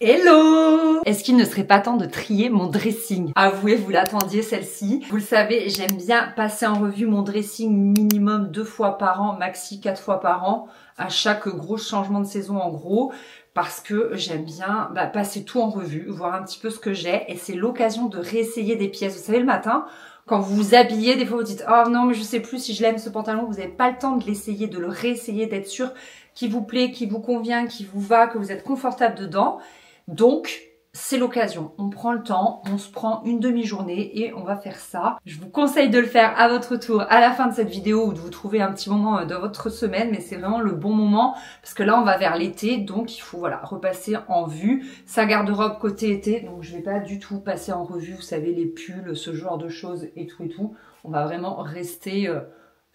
Hello! Est-ce qu'il ne serait pas temps de trier mon dressing? Avouez, vous l'attendiez celle-ci. Vous le savez, j'aime bien passer en revue mon dressing minimum 2 fois par an, maxi 4 fois par an, à chaque gros changement de saison en gros, parce que j'aime bien passer tout en revue, voir un petit peu ce que j'ai, et c'est l'occasion de réessayer des pièces. Vous savez, le matin, quand vous vous habillez, des fois vous dites « Oh non, mais je sais plus si je l'aime ce pantalon », vous n'avez pas le temps de l'essayer, de le réessayer, d'être sûr qu'il vous plaît, qu'il vous convient, qu'il vous va, que vous êtes confortable dedans. Donc, c'est l'occasion. On prend le temps, on se prend une demi-journée et on va faire ça. Je vous conseille de le faire à votre tour à la fin de cette vidéo ou de vous trouver un petit moment de votre semaine, mais c'est vraiment le bon moment parce que là, on va vers l'été, donc il faut voilà repasser en vue sa garde-robe côté été. Donc, je vais pas du tout passer en revue, vous savez, les pulls, ce genre de choses et tout et tout. On va vraiment rester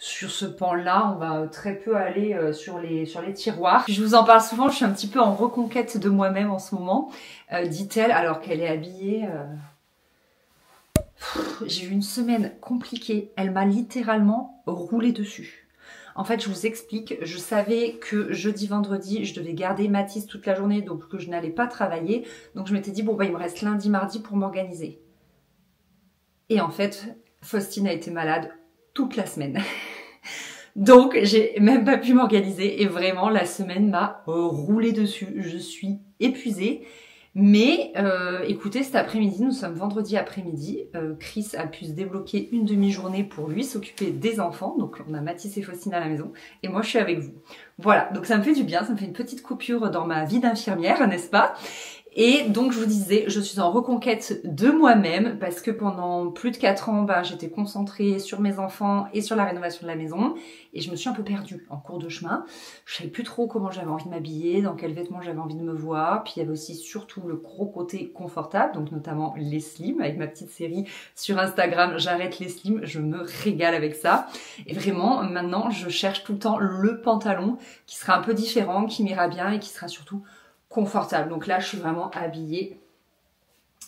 sur ce pan-là, on va très peu aller sur les tiroirs. Je vous en parle souvent, je suis un petit peu en reconquête de moi-même en ce moment, dit-elle, alors qu'elle est habillée. J'ai eu une semaine compliquée, elle m'a littéralement roulé dessus. En fait, je vous explique, je savais que jeudi, vendredi, je devais garder Mathis toute la journée, donc que je n'allais pas travailler. Donc je m'étais dit, bon il me reste lundi, mardi pour m'organiser. Et en fait, Faustine a été malade toute la semaine. Donc, j'ai même pas pu m'organiser et vraiment, la semaine m'a roulé dessus. Je suis épuisée. Mais écoutez, cet après-midi, nous sommes vendredi après-midi. Chris a pu se débloquer une demi-journée pour lui s'occuper des enfants. Donc, on a Mathis et Faustine à la maison et moi, je suis avec vous. Voilà, donc ça me fait du bien. Ça me fait une petite coupure dans ma vie d'infirmière, n'est-ce pas ? Et donc je vous disais, je suis en reconquête de moi-même parce que pendant plus de 4 ans, j'étais concentrée sur mes enfants et sur la rénovation de la maison et je me suis un peu perdue en cours de chemin. Je savais plus trop comment j'avais envie de m'habiller, dans quels vêtements j'avais envie de me voir. Puis il y avait aussi surtout le gros côté confortable, donc notamment les slims avec ma petite série sur Instagram, j'arrête les slims, je me régale avec ça. Et vraiment, maintenant, je cherche tout le temps le pantalon qui sera un peu différent, qui m'ira bien et qui sera surtout confortable. Donc là, je suis vraiment habillée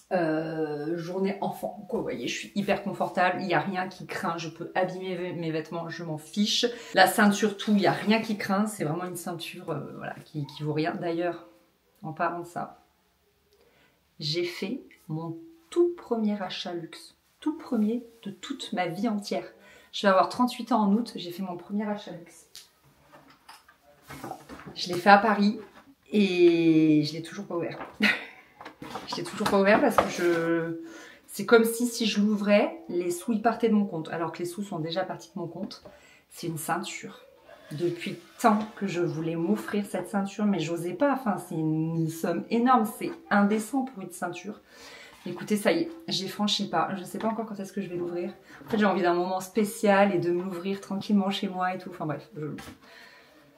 journée enfant. Quoi, vous voyez, je suis hyper confortable. Il n'y a rien qui craint. Je peux abîmer mes vêtements, je m'en fiche. La ceinture, tout, il n'y a rien qui craint. C'est vraiment une ceinture voilà, qui vaut rien. D'ailleurs, en parlant de ça, j'ai fait mon tout premier achat luxe. Tout premier de toute ma vie entière. Je vais avoir 38 ans en août. J'ai fait mon premier achat luxe. Je l'ai fait à Paris. Et je l'ai toujours pas ouvert. Je l'ai toujours pas ouvert parce que c'est comme si je l'ouvrais, les sous ils partaient de mon compte. Alors que les sous sont déjà partis de mon compte. C'est une ceinture. Depuis tant que je voulais m'offrir cette ceinture, mais j'osais pas. Enfin, c'est une somme énorme. C'est indécent pour une ceinture. Écoutez, ça y est, j'ai franchi le pas. Je sais pas encore quand est-ce que je vais l'ouvrir. En fait, j'ai envie d'un moment spécial et de me l'ouvrir tranquillement chez moi et tout. Enfin bref,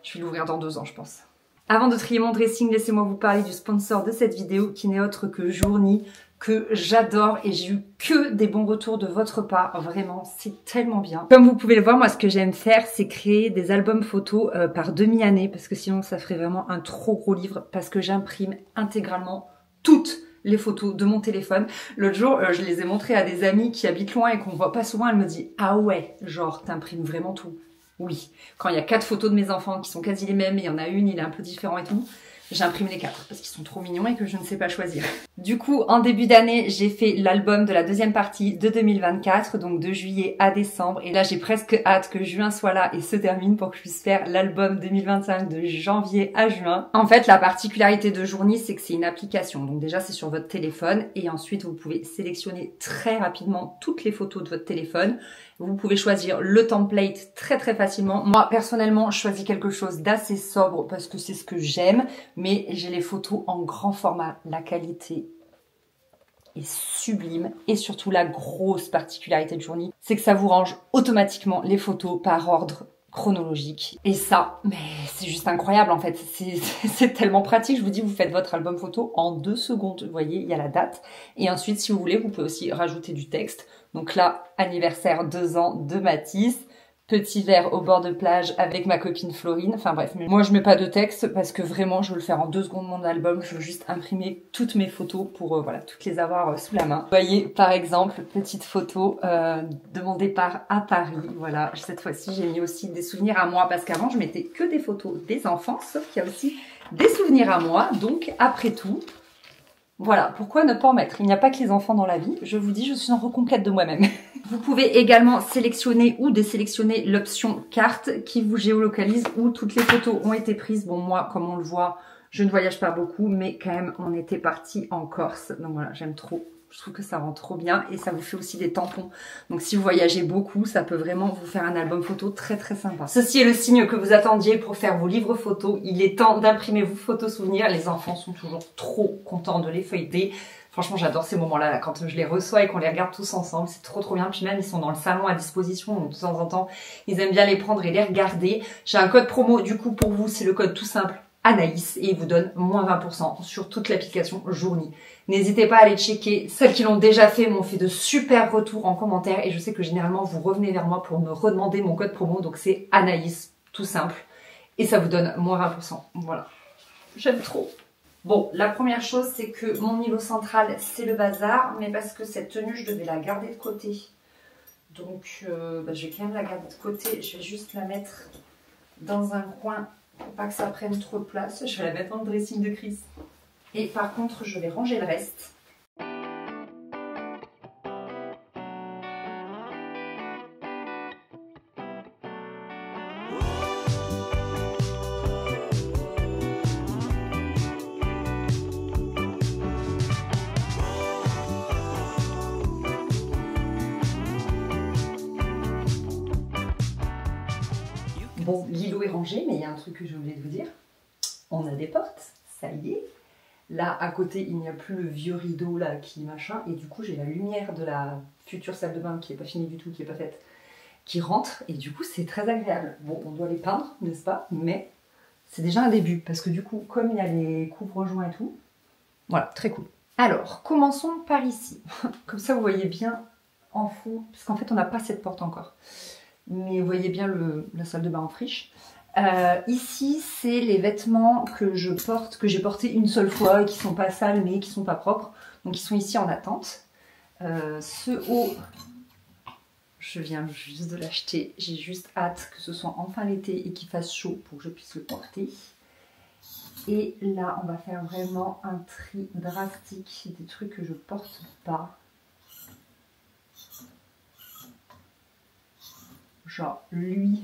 je vais l'ouvrir dans 2 ans, je pense. Avant de trier mon dressing, laissez-moi vous parler du sponsor de cette vidéo qui n'est autre que Journey, que j'adore et j'ai eu que des bons retours de votre part. Vraiment, c'est tellement bien. Comme vous pouvez le voir, moi ce que j'aime faire, c'est créer des albums photos par demi-année parce que sinon ça ferait vraiment un trop gros livre parce que j'imprime intégralement toutes les photos de mon téléphone. L'autre jour, je les ai montrées à des amis qui habitent loin et qu'on voit pas souvent. Elle me dit « Ah ouais, genre t'imprimes vraiment tout ?» Oui, quand il y a 4 photos de mes enfants qui sont quasi les mêmes et il y en a une, il est un peu différent et tout, j'imprime les 4 parce qu'ils sont trop mignons et que je ne sais pas choisir. Du coup, en début d'année, j'ai fait l'album de la deuxième partie de 2024, donc de juillet à décembre. Et là, j'ai presque hâte que juin soit là et se termine pour que je puisse faire l'album 2025 de janvier à juin. En fait, la particularité de Journey, c'est que c'est une application. Donc déjà, c'est sur votre téléphone et ensuite, vous pouvez sélectionner très rapidement toutes les photos de votre téléphone. Vous pouvez choisir le template très facilement. Moi, personnellement, je choisis quelque chose d'assez sobre parce que c'est ce que j'aime. Mais j'ai les photos en grand format. La qualité est sublime. Et surtout, la grosse particularité de Journey, c'est que ça vous range automatiquement les photos par ordre chronologique. Et ça, mais c'est juste incroyable en fait. C'est tellement pratique. Je vous dis, vous faites votre album photo en 2 secondes. Vous voyez, il y a la date. Et ensuite, si vous voulez, vous pouvez aussi rajouter du texte. Donc là, anniversaire 2 ans de Mathis. Petit verre au bord de plage avec ma copine Florine. Enfin bref, moi je mets pas de texte parce que vraiment je veux le faire en 2 secondes mon album. Je veux juste imprimer toutes mes photos pour voilà, toutes les avoir sous la main. Vous voyez par exemple, petite photo de mon départ à Paris. Voilà, cette fois-ci j'ai mis aussi des souvenirs à moi parce qu'avant je mettais que des photos des enfants, sauf qu'il y a aussi des souvenirs à moi. Donc après tout, Voilà, pourquoi ne pas en mettre? Il n'y a pas que les enfants dans la vie. Je vous dis, je suis en reconquête de moi-même. Vous pouvez également sélectionner ou désélectionner l'option carte qui vous géolocalise où toutes les photos ont été prises. Bon, moi, comme on le voit, je ne voyage pas beaucoup, mais quand même, on était parti en Corse. Donc voilà, j'aime trop. Je trouve que ça rend trop bien et ça vous fait aussi des tampons. Donc si vous voyagez beaucoup, ça peut vraiment vous faire un album photo très très sympa. Ceci est le signe que vous attendiez pour faire vos livres photos. Il est temps d'imprimer vos photos souvenirs. Les enfants sont toujours trop contents de les feuilleter. Franchement, j'adore ces moments-là, quand je les reçois et qu'on les regarde tous ensemble. C'est trop trop bien. Puis même, ils sont dans le salon à disposition. Donc de temps en temps, ils aiment bien les prendre et les regarder. J'ai un code promo du coup pour vous. C'est le code tout simple Anaïs et il vous donne moins 20% sur toute l'application Journey. N'hésitez pas à aller checker. Celles qui l'ont déjà fait m'ont fait de super retours en commentaire et je sais que généralement vous revenez vers moi pour me redemander mon code promo. Donc c'est Anaïs, tout simple. Et ça vous donne moins 20%. Voilà. J'aime trop. Bon, la première chose, c'est que mon îlot central, c'est le bazar. Mais parce que cette tenue, je devais la garder de côté. Donc, je vais quand même la garder de côté. Je vais juste la mettre dans un coin pour pas que ça prenne trop de place. Je vais la mettre dans le dressing de Chris. Et par contre, je vais ranger le reste. Bon, l'îlot est rangé, mais il y a un truc que j'ai oublié de vous dire. On a des portes, ça y est. Là, à côté, il n'y a plus le vieux rideau là qui machin. Et du coup, j'ai la lumière de la future salle de bain qui n'est pas finie du tout, qui n'est pas faite, qui rentre. Et du coup, c'est très agréable. Bon, on doit les peindre, n'est-ce pas? Mais c'est déjà un début. Parce que du coup, comme il y a les couvre-joints et tout, voilà, très cool. Alors, commençons par ici. Comme ça, vous voyez bien en fond. Parce qu'en fait, on n'a pas cette porte encore. Mais vous voyez bien la salle de bain en friche. Ici, c'est les vêtements que je porte, que j'ai portés une seule fois et qui sont pas sales mais qui sont pas propres. Donc, ils sont ici en attente. Ce haut, je viens juste de l'acheter. J'ai juste hâte que ce soit enfin l'été et qu'il fasse chaud pour que je puisse le porter. Et là, on va faire vraiment un tri drastique des trucs que je porte pas. Genre, lui,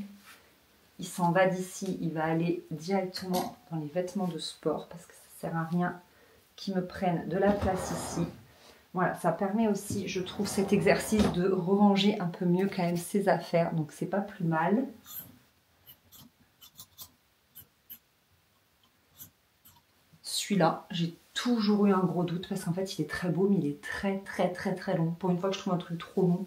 il s'en va d'ici, il va aller directement dans les vêtements de sport parce que ça sert à rien qu'il me prenne de la place ici. Voilà, ça permet aussi, je trouve, cet exercice de ranger un peu mieux quand même ses affaires. Donc, c'est pas plus mal. Celui-là, j'ai toujours eu un gros doute parce qu'en fait, il est très beau, mais il est très, très, très, très long. Pour une fois que je trouve un truc trop long,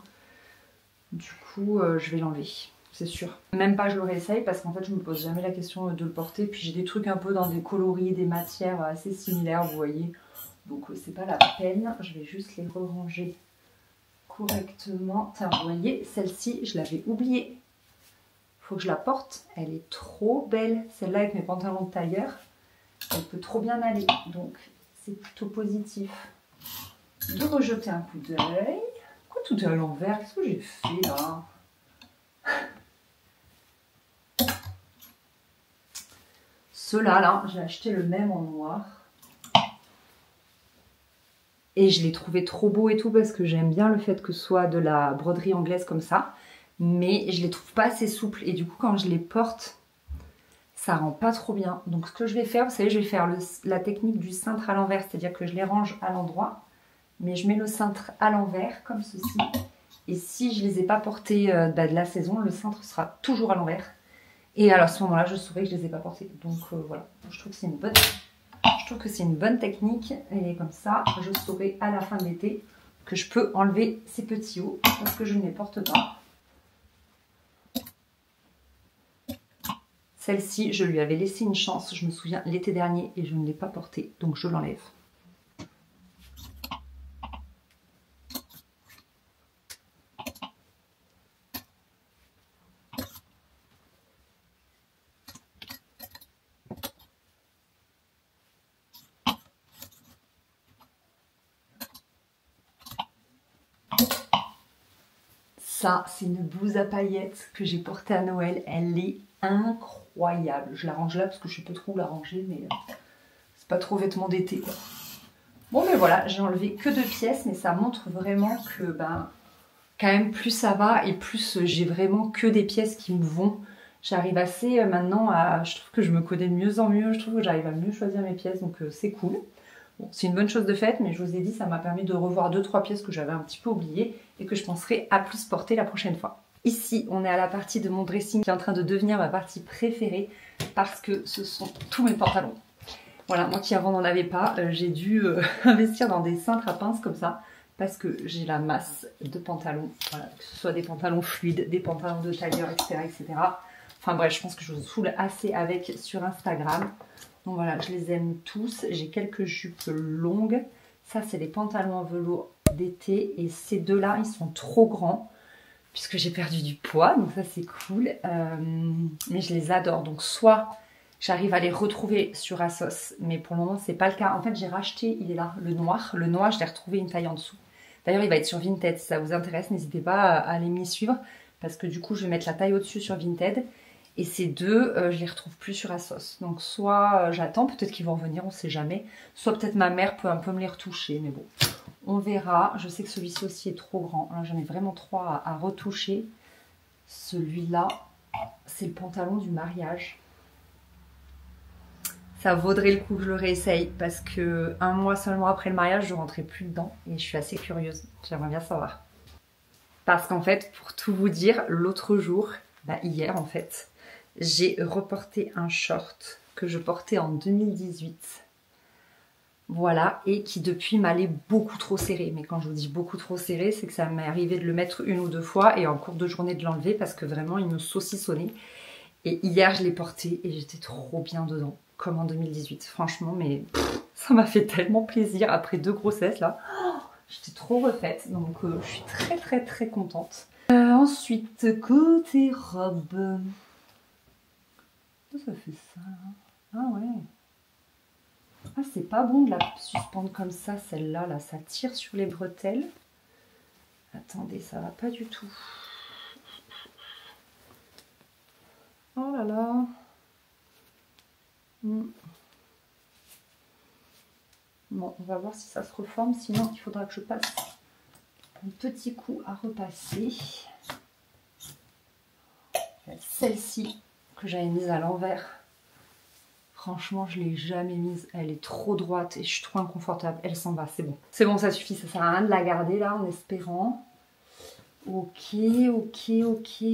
du coup, je vais l'enlever, c'est sûr. Même pas je le réessaye parce qu'en fait, je me pose jamais la question de le porter. Puis j'ai des trucs un peu dans des coloris, des matières assez similaires, vous voyez. Donc, c'est pas la peine. Je vais juste les ranger correctement. Tiens, vous voyez, celle-ci, je l'avais oubliée. Faut que je la porte. Elle est trop belle. Celle-là, avec mes pantalons de tailleur, elle peut trop bien aller. Donc, c'est plutôt positif de rejeter un coup d'œil. Pourquoi tout est à l'envers? Qu'est-ce que j'ai fait là? Ceux-là, là, j'ai acheté le même en noir. Et je l'ai trouvé trop beau et tout parce que j'aime bien le fait que ce soit de la broderie anglaise comme ça. Mais je les trouve pas assez souples. Et du coup, quand je les porte, ça rend pas trop bien. Donc ce que je vais faire, vous savez, je vais faire la technique du cintre à l'envers. C'est-à-dire que je les range à l'endroit. Mais je mets le cintre à l'envers, comme ceci. Et si je les ai pas portés de la saison, le cintre sera toujours à l'envers. Et alors à ce moment-là, je saurai que je les ai pas portés. Donc voilà, je trouve que c'est une bonne... Je trouve que c'est une bonne technique et comme ça, je saurai à la fin de l'été que je peux enlever ces petits hauts parce que je ne les porte pas. Celle-ci, je lui avais laissé une chance, je me souviens, l'été dernier et je ne l'ai pas portée, donc je l'enlève. Ça, c'est une blouse à paillettes que j'ai portée à Noël. Elle est incroyable. Je la range là parce que je sais pas trop où la ranger, mais c'est pas trop vêtement d'été. Bon, mais voilà, j'ai enlevé que 2 pièces, mais ça montre vraiment que ben, quand même plus ça va et plus j'ai vraiment que des pièces qui me vont. J'arrive assez maintenant à... Je trouve que je me connais de mieux en mieux, je trouve que j'arrive à mieux choisir mes pièces, donc c'est cool. Bon, c'est une bonne chose de fait, mais je vous ai dit, ça m'a permis de revoir 2-3 pièces que j'avais un petit peu oubliées et que je penserai à plus porter la prochaine fois. Ici, on est à la partie de mon dressing qui est en train de devenir ma partie préférée parce que ce sont tous mes pantalons. Voilà, moi qui avant n'en avais pas, j'ai dû investir dans des cintres à pince comme ça parce que j'ai la masse de pantalons, voilà, que ce soit des pantalons fluides, des pantalons de tailleur, etc., etc. Enfin bref, je pense que je vous saoule assez avec sur Instagram. Donc voilà, je les aime tous. J'ai quelques jupes longues. Ça, c'est les pantalons en velours d'été. Et ces deux-là, ils sont trop grands puisque j'ai perdu du poids. Donc ça, c'est cool. Mais je les adore. Donc soit j'arrive à les retrouver sur Asos, mais pour le moment, c'est pas le cas. En fait, j'ai racheté, il est là, le noir. Le noir, je l'ai retrouvé une taille en dessous. D'ailleurs, il va être sur Vinted. Si ça vous intéresse, n'hésitez pas à aller m'y suivre parce que du coup, je vais mettre la taille au-dessus sur Vinted. Et ces deux, je les retrouve plus sur Asos. Donc soit j'attends, peut-être qu'ils vont revenir, on sait jamais. Soit peut-être ma mère peut un peu me les retoucher, mais bon, on verra. Je sais que celui-ci aussi est trop grand. Là, j'en ai vraiment 3 à retoucher. Celui-là, c'est le pantalon du mariage. Ça vaudrait le coup que je le réessaye parce que 1 mois seulement après le mariage, je rentrais plus dedans et je suis assez curieuse. J'aimerais bien savoir. Parce qu'en fait, pour tout vous dire, l'autre jour, bah hier en fait, j'ai reporté un short que je portais en 2018. Voilà, et qui depuis m'allait beaucoup trop serré. Mais quand je vous dis beaucoup trop serré, c'est que ça m'est arrivé de le mettre 1 ou 2 fois et en cours de journée de l'enlever parce que vraiment il me saucissonnait. Et hier je l'ai porté et j'étais trop bien dedans, comme en 2018. Franchement, mais ça m'a fait tellement plaisir après 2 grossesses là. J'étais trop refaite, donc je suis très très très contente. Ensuite, côté robe. Ça fait ça là. Ah ouais. Ah, c'est pas bon de la suspendre comme ça, celle-là. Là, ça tire sur les bretelles. Attendez, ça va pas du tout. Oh là là. Bon, on va voir si ça se reforme. Sinon, il faudra que je passe un petit coup à repasser. Celle-ci que j'avais mise à l'envers. Franchement, je ne l'ai jamais mise. Elle est trop droite et je suis trop inconfortable. Elle s'en va, c'est bon. C'est bon, ça suffit. Ça sert à rien de la garder là en espérant. Ok, ok, ok.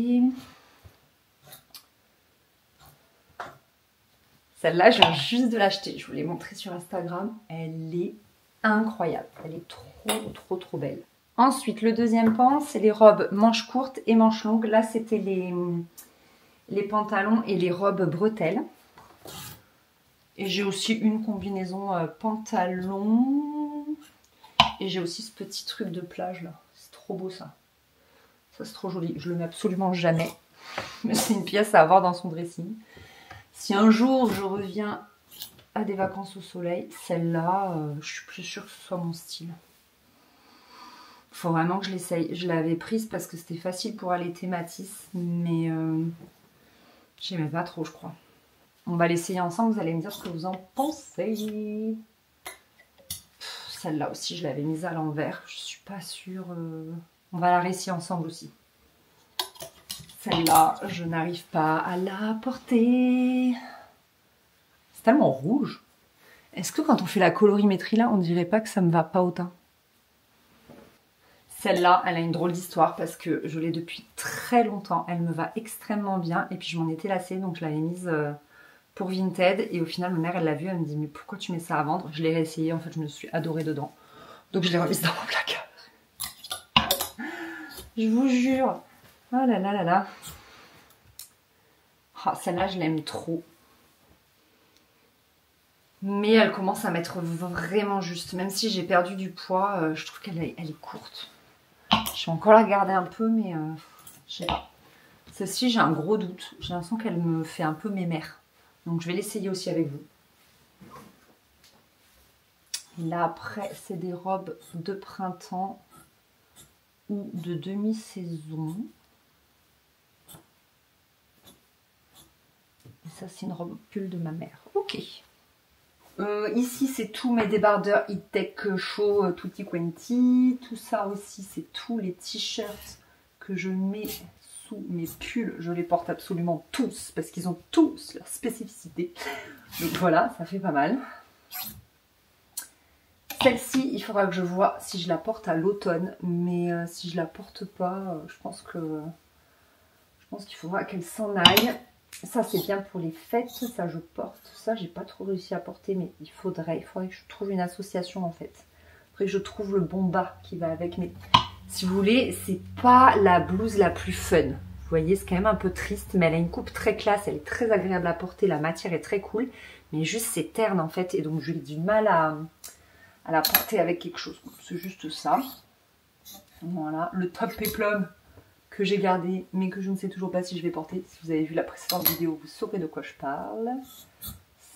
Celle-là, je viens juste de l'acheter. Je vous l'ai montrée sur Instagram. Elle est incroyable. Elle est trop, trop, trop belle. Ensuite, le deuxième pan, c'est les robes manches courtes et manches longues. Là, c'était les pantalons et les robes bretelles. Et j'ai aussi une combinaison pantalon. Et j'ai aussi ce petit truc de plage là. C'est trop beau ça. Ça, c'est trop joli. Je le mets absolument jamais. Mais c'est une pièce à avoir dans son dressing. Si un jour je reviens à des vacances au soleil, celle-là, je suis plus sûre que ce soit mon style. Faut vraiment que je l'essaye. Je l'avais prise parce que c'était facile pour allaiter Matisse, mais j'aimais pas trop, je crois. On va l'essayer ensemble, vous allez me dire ce que vous en pensez. Celle-là aussi, je l'avais mise à l'envers. Je suis pas sûre. On va la réessayer ensemble aussi. Celle-là, je n'arrive pas à la porter. C'est tellement rouge. Est-ce que quand on fait la colorimétrie là, on dirait pas que ça me va pas au teint? Celle-là, elle a une drôle d'histoire parce que je l'ai depuis très longtemps. Elle me va extrêmement bien et puis je m'en étais lassée donc je l'avais mise pour Vinted. Et au final, ma mère, elle l'a vue, elle me dit mais pourquoi tu mets ça à vendre? Je l'ai réessayé, en fait, je me suis adorée dedans. Donc je l'ai remise dans mon placard. Je vous jure. Oh là là là là. Oh, celle-là, je l'aime trop. Mais elle commence à m'être vraiment juste. Même si j'ai perdu du poids, je trouve qu'elle est courte. Je vais encore la garder un peu, mais je sais pas. Celle-ci, j'ai un gros doute. J'ai l'impression qu'elle me fait un peu mémère. Donc, je vais l'essayer aussi avec vous. Et là, après, c'est des robes de printemps ou de demi-saison. Et ça, c'est une robe pull de ma mère. Ok. Ici, c'est tous mes débardeurs E-Tech Show Tutti Quanti. Tout ça aussi, c'est tous les t-shirts que je mets sous mes pulls. Je les porte absolument tous parce qu'ils ont tous leur spécificité. Donc voilà, ça fait pas mal. Celle-ci, il faudra que je vois si je la porte à l'automne. Mais si je la porte pas, je pense qu'il faudra qu'elle s'en aille. Ça, c'est bien pour les fêtes. Ça, je porte. Ça, j'ai pas trop réussi à porter, mais il faudrait que je trouve une association, en fait. Il faudrait que je trouve le bon bas qui va avec. Mais si vous voulez, c'est pas la blouse la plus fun. Vous voyez, c'est quand même un peu triste, mais elle a une coupe très classe. Elle est très agréable à porter. La matière est très cool. Mais juste, c'est terne, en fait. Et donc, j'ai du mal à la porter avec quelque chose. C'est juste ça. Voilà. Le top péplum que j'ai gardé, mais que je ne sais toujours pas si je vais porter. Si vous avez vu la précédente vidéo, vous saurez de quoi je parle.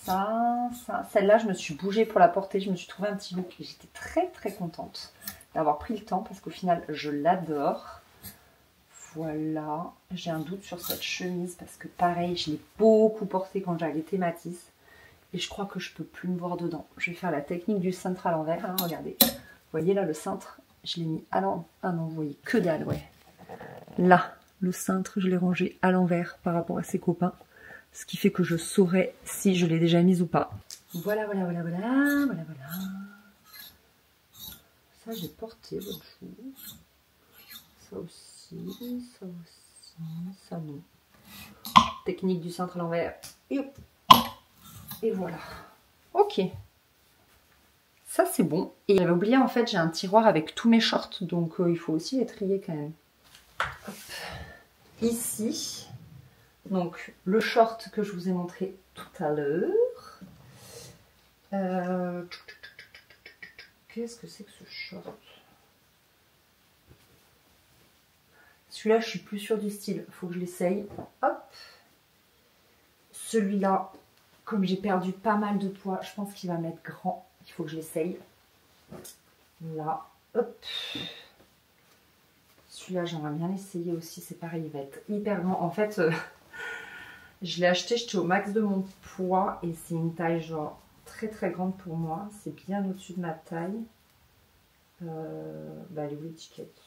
Ça. Celle-là, je me suis bougée pour la porter. Je me suis trouvé un petit look. Et j'étais très très contente d'avoir pris le temps parce qu'au final, je l'adore. Voilà. J'ai un doute sur cette chemise parce que pareil, je l'ai beaucoup portée quand j'ai allaité Matisse. Et je crois que je peux plus me voir dedans. Je vais faire la technique du cintre à l'envers. Hein, regardez. Vous voyez là le cintre, je l'ai mis à l'envers. Ah non, vous voyez que dalle, ouais. Là, le cintre, je l'ai rangé à l'envers par rapport à ses copains. Ce qui fait que je saurais si je l'ai déjà mise ou pas. Voilà. Ça, j'ai porté l'autre jour. Ça aussi, ça non. Technique du cintre à l'envers. Et voilà. Ok. Ça, c'est bon. Et j'avais oublié, en fait, j'ai un tiroir avec tous mes shorts. Donc, il faut aussi les trier quand même. Hop. Ici, donc le short que je vous ai montré tout à l'heure. Qu'est-ce que c'est que ce short? Celui-là, je suis plus sûre du style. Il faut que je l'essaye. Hop. Celui-là, comme j'ai perdu pas mal de poids, je pense qu'il va m'être grand. Il faut que je l'essaye. Là. Hop. Celui-là, j'aimerais bien l'essayer aussi. C'est pareil, il va être hyper grand. En fait, je l'ai acheté, j'étais au max de mon poids. Et c'est une taille genre très très grande pour moi. C'est bien au-dessus de ma taille. Elle est où l'étiquette?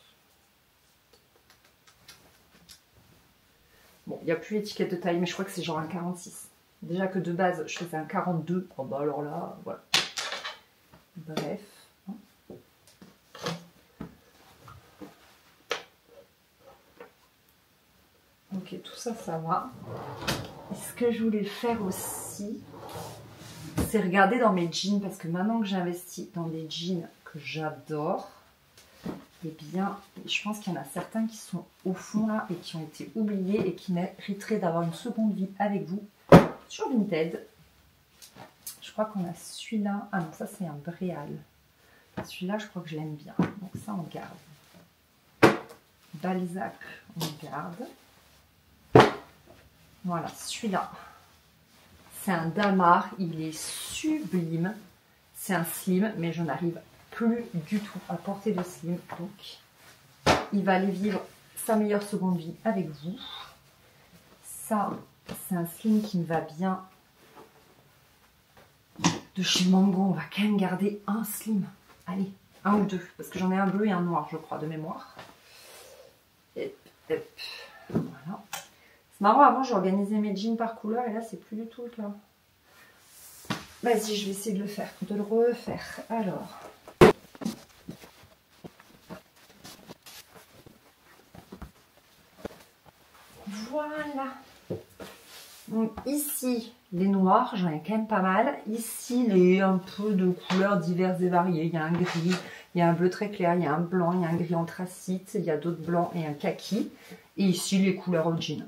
Bon, il n'y a plus l'étiquette de taille, mais je crois que c'est genre un 46. Déjà que de base, je faisais un 42. Oh bah alors là, voilà. Bref. Ok, tout ça, ça va. Et ce que je voulais faire aussi, c'est regarder dans mes jeans, parce que maintenant que j'investis dans des jeans que j'adore, eh bien, je pense qu'il y en a certains qui sont au fond là et qui ont été oubliés et qui mériteraient d'avoir une seconde vie avec vous sur Vinted. Je crois qu'on a celui-là. Ah non, ça c'est un Bréal. Celui-là, je crois que je l'aime bien. Donc ça, on garde. Balzac, on garde. Voilà, celui-là, c'est un Damar, il est sublime. C'est un slim, mais je n'arrive plus du tout à porter de slim. Donc, il va aller vivre sa meilleure seconde vie avec vous. Ça, c'est un slim qui me va bien. De chez Mango, on va quand même garder un slim. Allez, un ou deux, parce que j'en ai un bleu et un noir, je crois, de mémoire. Hop, hop. Voilà. C'est marrant, avant j'organisais mes jeans par couleur et là c'est plus du tout le cas. Vas-y, je vais essayer de le faire, de le refaire. Alors. Voilà. Donc ici, les noirs, j'en ai quand même pas mal. Ici, les un peu de couleurs diverses et variées. Il y a un gris, il y a un bleu très clair, il y a un blanc, il y a un gris anthracite, il y a d'autres blancs et un kaki. Et ici, les couleurs au jean.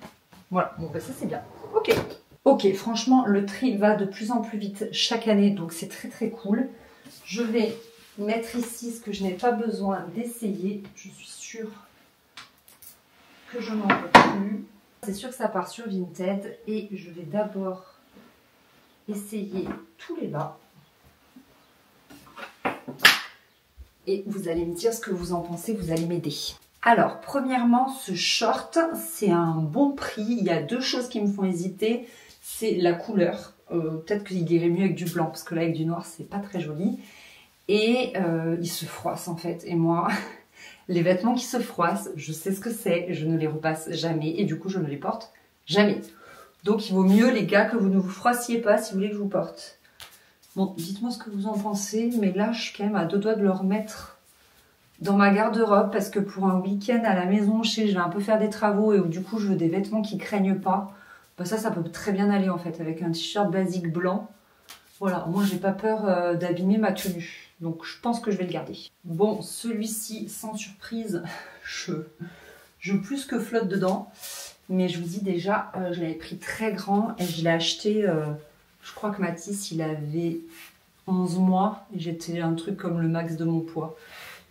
Voilà, bon ben ça c'est bien. Ok. Ok, franchement, le tri va de plus en plus vite chaque année, donc c'est très très cool. Je vais mettre ici ce que je n'ai pas besoin d'essayer. Je suis sûre que je n'en veux plus. C'est sûr que ça part sur Vinted et je vais d'abord essayer tous les bas. Et vous allez me dire ce que vous en pensez, vous allez m'aider. Alors, premièrement, ce short, c'est un bon prix. Il y a deux choses qui me font hésiter. C'est la couleur. Peut-être qu'il irait mieux avec du blanc, parce que là avec du noir c'est pas très joli. Et il se froisse en fait. Et moi, les vêtements qui se froissent, je sais ce que c'est, je ne les repasse jamais. Et du coup je ne les porte jamais. Donc il vaut mieux les gars que vous ne vous froissiez pas si vous voulez que je vous porte. Bon, dites-moi ce que vous en pensez. Mais là je suis quand même à deux doigts de le remettre dans ma garde-robe. Parce que pour un week-end à la maison, je vais un peu faire des travaux. Et où du coup je veux des vêtements qui craignent pas. Bah ça peut très bien aller en fait. Avec un t-shirt basique blanc. Voilà, moi j'ai pas peur d'abîmer ma tenue. Donc je pense que je vais le garder. Bon, celui-ci, sans surprise, je plus que flotte dedans. Mais je vous dis déjà, je l'avais pris très grand et je l'ai acheté, je crois que Mathis, il avait 11 mois. Et j'étais un truc comme le max de mon poids.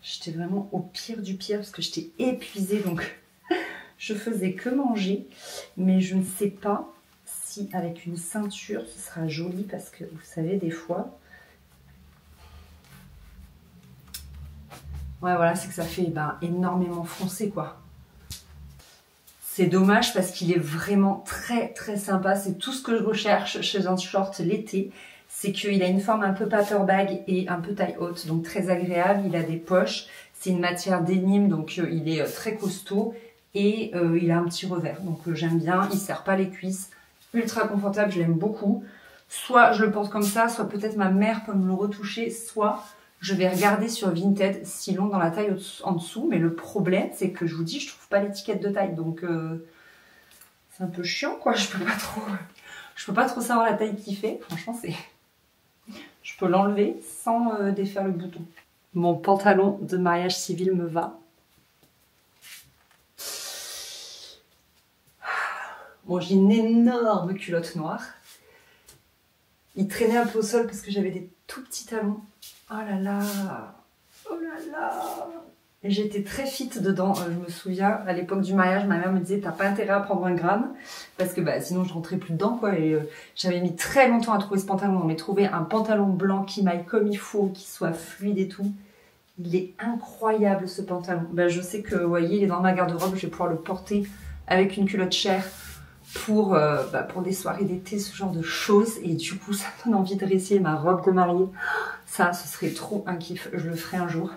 J'étais vraiment au pire du pire parce que j'étais épuisée. Donc je faisais que manger. Mais je ne sais pas si avec une ceinture, ce sera joli. Parce que vous savez, des fois... Ouais, voilà, c'est que ça fait énormément foncé, quoi. C'est dommage parce qu'il est vraiment très, très sympa. C'est tout ce que je recherche chez un short l'été. C'est qu'il a une forme un peu paperbag et un peu taille haute, donc très agréable. Il a des poches. C'est une matière denim, donc il est très costaud. Et il a un petit revers, donc j'aime bien. Il ne serre pas les cuisses. Ultra confortable, je l'aime beaucoup. Soit je le porte comme ça, soit peut-être ma mère peut me le retoucher, soit... Je vais regarder sur Vinted s'ils l'ont dans la taille en dessous. Mais le problème, c'est que je vous dis, je trouve pas l'étiquette de taille. Donc, c'est un peu chiant, quoi. Je peux pas trop savoir la taille qu'il fait. Franchement, je peux l'enlever sans défaire le bouton. Mon pantalon de mariage civil me va. Bon, j'ai une énorme culotte noire. Il traînait un peu au sol parce que j'avais des tout petits talons. Oh là là, oh là là. Et j'étais très fit dedans, je me souviens, à l'époque du mariage, ma mère me disait t'as pas intérêt à prendre un gramme, parce que sinon je rentrais plus dedans, quoi. Et j'avais mis très longtemps à trouver ce pantalon, mais trouver un pantalon blanc qui m'aille comme il faut, qui soit fluide et tout. Il est incroyable ce pantalon. Je sais que, vous voyez, il est dans ma garde-robe, je vais pouvoir le porter avec une culotte chère pour des soirées d'été, ce genre de choses. Et du coup, ça donne envie de réessayer ma robe de mariée. Ça, ce serait trop un kiff. Je le ferai un jour.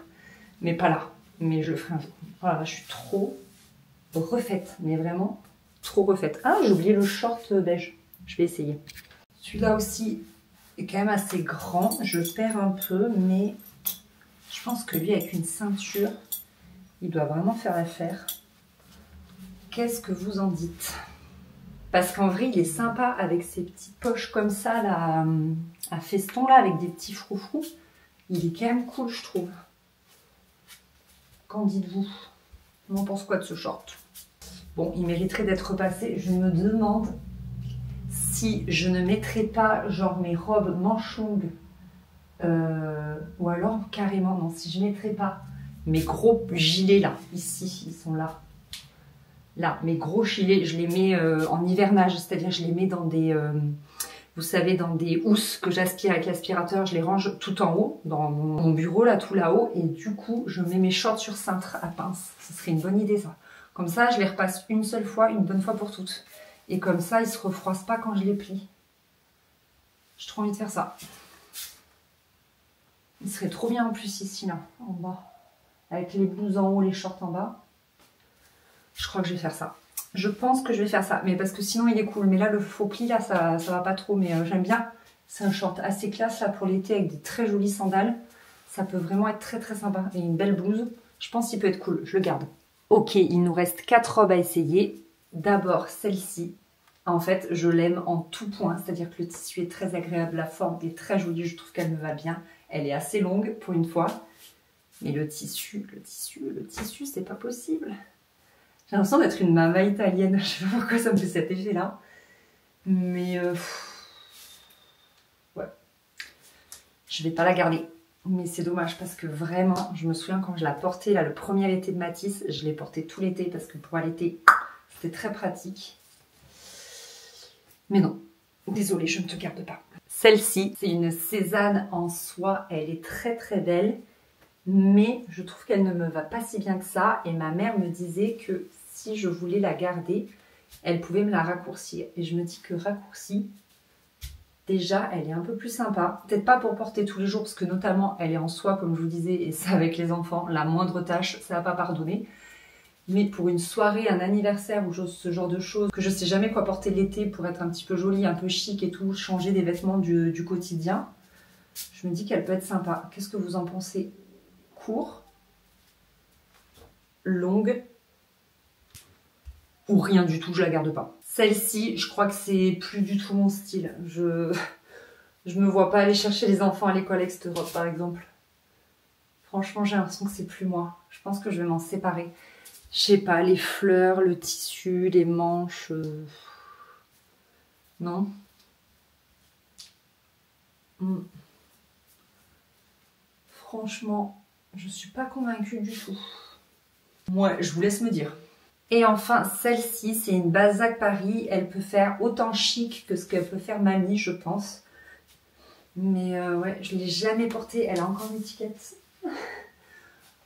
Mais pas là. Mais je le ferai un jour. Voilà, je suis trop refaite. Mais vraiment, trop refaite. Ah, j'ai oublié le short beige. Je vais essayer. Celui-là aussi est quand même assez grand. Je perds un peu, mais je pense que lui, avec une ceinture, il doit vraiment faire l'affaire. Qu'est-ce que vous en dites ? Parce qu'en vrai, il est sympa avec ses petites poches comme ça, là, à feston, là, avec des petits froufrous. Il est quand même cool, je trouve. Qu'en dites-vous? On en pense quoi de ce short? Bon, il mériterait d'être repassé. Je me demande si je ne mettrais pas, genre, mes robes manches longues. Ou alors, carrément, non, si je ne mettrais pas mes gros gilets, là, ici, ils sont là. Là, mes gros gilets, je les mets en hivernage, c'est-à-dire je les mets dans des, vous savez, dans des housses que j'aspire avec l'aspirateur. Je les range tout en haut, dans mon bureau, là, tout là-haut. Et du coup, je mets mes shorts sur cintre à pince. Ce serait une bonne idée, ça. Comme ça, je les repasse une seule fois, une bonne fois pour toutes. Et comme ça, ils ne se refroissent pas quand je les plie. J'ai trop envie de faire ça. Il serait trop bien en plus ici, là, en bas. Avec les blouses en haut, les shorts en bas. Je crois que je vais faire ça. Je pense que je vais faire ça. Mais parce que sinon, il est cool. Mais là, le faux pli, là, ça va pas trop. Mais j'aime bien. C'est un short assez classe, là, pour l'été, avec des très jolies sandales. Ça peut vraiment être très, très sympa. Et une belle blouse. Je pense qu'il peut être cool. Je le garde. Ok, il nous reste 4 robes à essayer. D'abord, celle-ci. En fait, je l'aime en tout point. C'est-à-dire que le tissu est très agréable. La forme est très jolie. Je trouve qu'elle me va bien. Elle est assez longue, pour une fois. Mais le tissu, c'est pas possible. J'ai l'impression d'être une maman italienne. Je sais pas pourquoi ça me fait cet effet-là. Mais ouais. Je vais pas la garder. Mais c'est dommage parce que vraiment, je me souviens quand je la portais, là, le premier été de Mathis, je l'ai portée tout l'été parce que pour l'été, c'était très pratique. Mais non, désolée, je ne te garde pas. Celle-ci, c'est une Cézanne en soie. Elle est très très belle. Mais je trouve qu'elle ne me va pas si bien que ça. Et ma mère me disait que si je voulais la garder, elle pouvait me la raccourcir. Et je me dis que raccourci, Déjà, elle est un peu plus sympa. Peut-être pas pour porter tous les jours, parce que notamment, elle est en soie, comme je vous disais, et ça avec les enfants, la moindre tâche, ça va pas pardonner. Mais pour une soirée, un anniversaire ou ce genre de choses, que je sais jamais quoi porter l'été pour être un petit peu jolie, un peu chic et tout, changer des vêtements du quotidien, je me dis qu'elle peut être sympa. Qu'est-ce que vous en pensez? Court, longue ou rien du tout, je la garde pas. Celle-ci, je crois que c'est plus du tout mon style. Je me vois pas aller chercher les enfants à l'école avec cette robe par exemple. Franchement, j'ai l'impression que c'est plus moi. Je pense que je vais m'en séparer. Je sais pas, les fleurs, le tissu, les manches... Non. Franchement, je suis pas convaincue du tout. Moi, je vous laisse me dire. Et enfin, celle-ci, c'est une Balzac Paris. Elle peut faire autant chic que ce qu'elle peut faire mamie, je pense. Mais ouais, je ne l'ai jamais portée. Elle a encore une étiquette.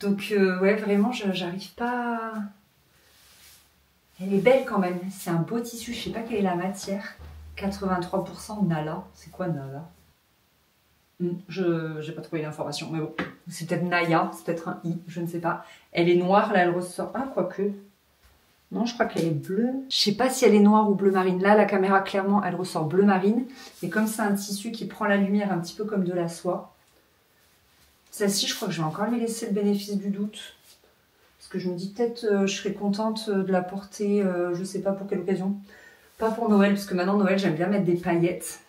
Donc ouais, vraiment, j'arrive pas... Elle est belle quand même. C'est un beau tissu. Je sais pas quelle est la matière. 83% Nala. C'est quoi Nala? Je n'ai pas trouvé l'information. Mais bon, c'est peut-être Naya. C'est peut-être un I. Je ne sais pas. Elle est noire. Là, elle ressort... Ah, quoique... Non, je crois qu'elle est bleue. Je sais pas si elle est noire ou bleu marine. Là, la caméra, clairement, elle ressort bleu marine. Et comme c'est un tissu qui prend la lumière un petit peu comme de la soie. Celle-ci, je crois que je vais encore lui laisser le bénéfice du doute. Parce que je me dis peut-être je serais contente de la porter, je sais pas pour quelle occasion. Pas pour Noël, parce que maintenant, Noël, j'aime bien mettre des paillettes.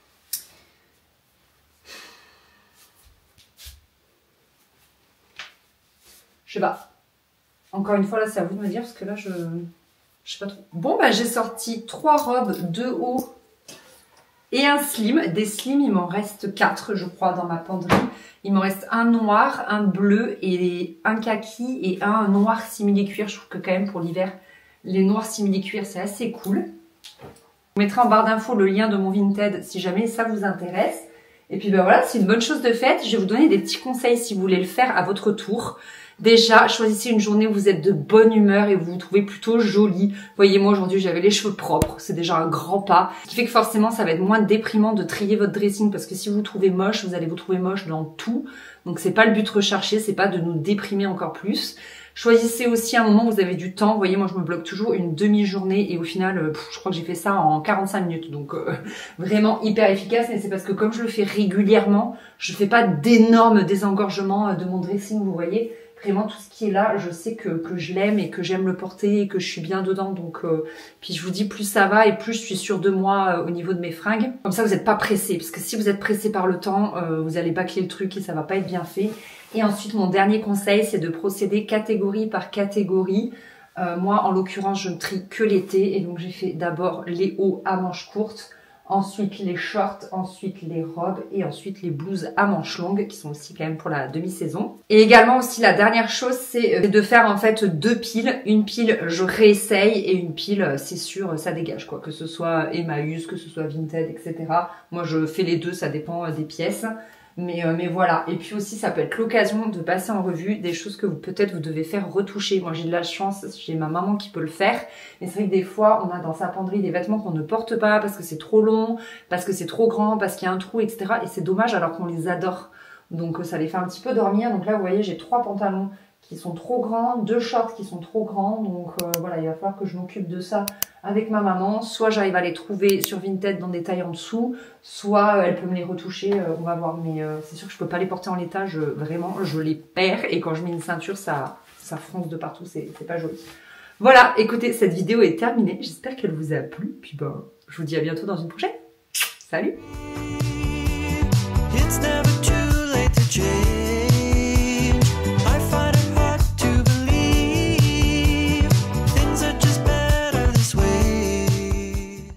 Je sais pas. Encore une fois, là, c'est à vous de me dire, parce que là, je sais pas trop. Bon, bah, j'ai sorti 3 robes, 2 hauts et un slim. Des slims, il m'en reste 4, je crois, dans ma penderie. Il m'en reste un noir, un bleu et un kaki et un noir simili-cuir. Je trouve que quand même, pour l'hiver, les noirs simili-cuir, c'est assez cool. Je vous mettrai en barre d'infos le lien de mon Vinted si jamais ça vous intéresse. Et puis, ben voilà, c'est une bonne chose de faite. Je vais vous donner des petits conseils si vous voulez le faire à votre tour. Déjà, choisissez une journée où vous êtes de bonne humeur et vous vous trouvez plutôt jolie. Voyez, moi aujourd'hui, j'avais les cheveux propres. C'est déjà un grand pas. Ce qui fait que forcément, ça va être moins déprimant de trier votre dressing parce que si vous vous trouvez moche, vous allez vous trouver moche dans tout. Donc, c'est pas le but recherché, c'est pas de nous déprimer encore plus. Choisissez aussi un moment où vous avez du temps. Vous voyez, moi, je me bloque toujours une demi-journée et au final, je crois que j'ai fait ça en 45 minutes. Donc, vraiment hyper efficace. Mais c'est parce que comme je le fais régulièrement, je fais pas d'énormes désengorgements de mon dressing, vous voyez. Vraiment, tout ce qui est là, je sais que je l'aime et que j'aime le porter et que je suis bien dedans. Donc, puis je vous dis, plus ça va et plus je suis sûre de moi au niveau de mes fringues. Comme ça, vous n'êtes pas pressé. Parce que si vous êtes pressé par le temps, vous allez bâcler le truc et ça va pas être bien fait. Et ensuite, mon dernier conseil, c'est de procéder catégorie par catégorie. Moi, en l'occurrence, je ne trie que l'été. Et donc, j'ai fait d'abord les hauts à manches courtes. Ensuite les shorts, ensuite les robes et ensuite les blouses à manches longues qui sont aussi quand même pour la demi-saison. Et également aussi la dernière chose c'est de faire en fait 2 piles. Une pile je réessaye et une pile c'est sûr ça dégage quoi. Que ce soit Emmaüs, que ce soit Vinted, etc. Moi je fais les deux, ça dépend des pièces. Mais voilà, et puis aussi ça peut être l'occasion de passer en revue des choses que peut-être vous devez faire retoucher. Moi j'ai de la chance, j'ai ma maman qui peut le faire, mais c'est vrai que des fois on a dans sa penderie des vêtements qu'on ne porte pas parce que c'est trop long, parce que c'est trop grand, parce qu'il y a un trou, etc. Et c'est dommage alors qu'on les adore. Donc ça les fait un petit peu dormir. Donc là vous voyez j'ai 3 pantalons qui sont trop grands, 2 shorts qui sont trop grands. Donc voilà, il va falloir que je m'occupe de ça avec ma maman. Soit j'arrive à les trouver sur Vinted dans des tailles en dessous, soit elle peut me les retoucher, on va voir. Mais c'est sûr que je peux pas les porter en l'état, vraiment je les perds. Et quand je mets une ceinture, ça fronce de partout, c'est pas joli. Voilà, écoutez, cette vidéo est terminée. J'espère qu'elle vous a plu. Puis je vous dis à bientôt dans une prochaine. Salut!